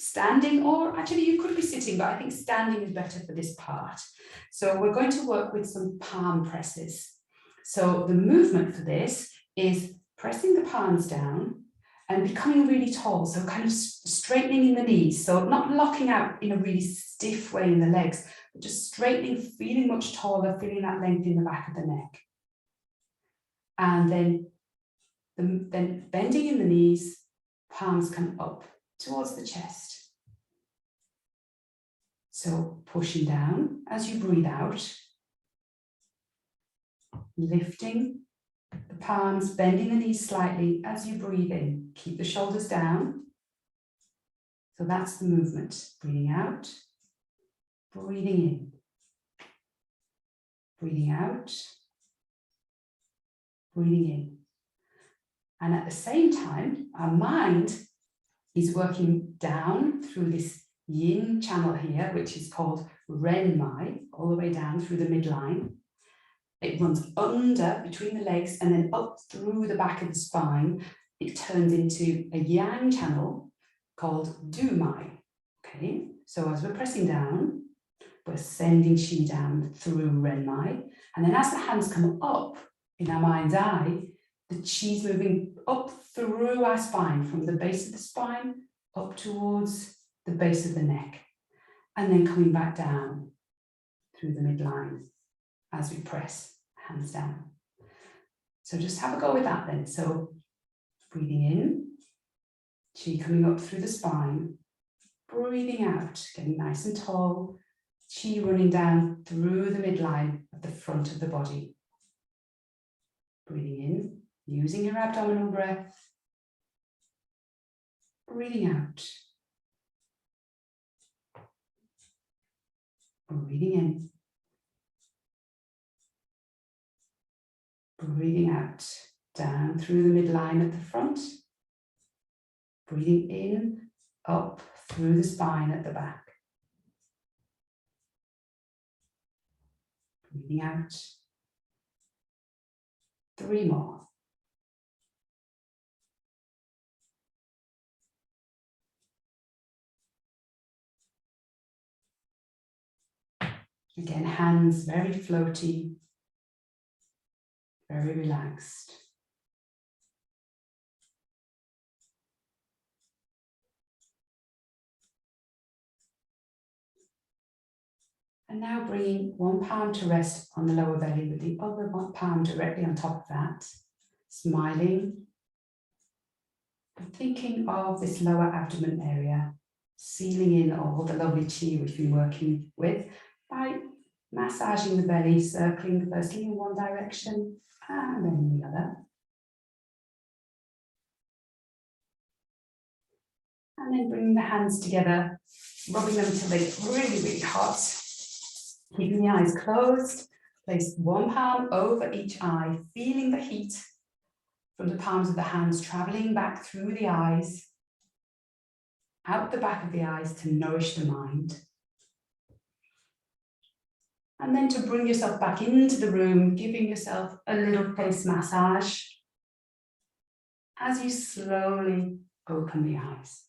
standing, or actually you could be sitting, but I think standing is better for this part. So we're going to work with some palm presses. So the movement for this is pressing the palms down and becoming really tall, so kind of straightening in the knees, so not locking out in a really stiff way in the legs, but just straightening, feeling much taller, feeling that length in the back of the neck. And then bending in the knees, palms come up towards the chest. So pushing down as you breathe out, lifting the palms, bending the knees slightly as you breathe in. Keep the shoulders down. So that's the movement. Breathing out, breathing in, breathing out, breathing in. And at the same time, our mind is working down through this yin channel here, which is called Renmai, all the way down through the midline. It runs under, between the legs, and then up through the back of the spine. It turns into a yang channel called Du-mai. Okay, so as we're pressing down, we're sending qi down through Renmai. And then as the hands come up in our mind's eye, the qi's moving up through our spine, from the base of the spine up towards the base of the neck, and then coming back down through the midline as we press hands down. So just have a go with that then. So breathing in, qi coming up through the spine, breathing out, getting nice and tall, qi running down through the midline of the front of the body. Breathing in, using your abdominal breath, breathing out, breathing in, breathing out, down through the midline at the front, breathing in, up through the spine at the back, breathing out, 3 more. Again, hands very floaty, very relaxed. And now bringing one palm to rest on the lower belly with the other palm directly on top of that, smiling and thinking of this lower abdomen area, sealing in all the lovely qi we've been working with by massaging the belly, circling firstly in one direction and then in the other. And then bringing the hands together, rubbing them till they get really, really hot. Keeping the eyes closed, place one palm over each eye, feeling the heat from the palms of the hands traveling back through the eyes, out the back of the eyes to nourish the mind. And then to bring yourself back into the room, giving yourself a little face massage as you slowly open the eyes.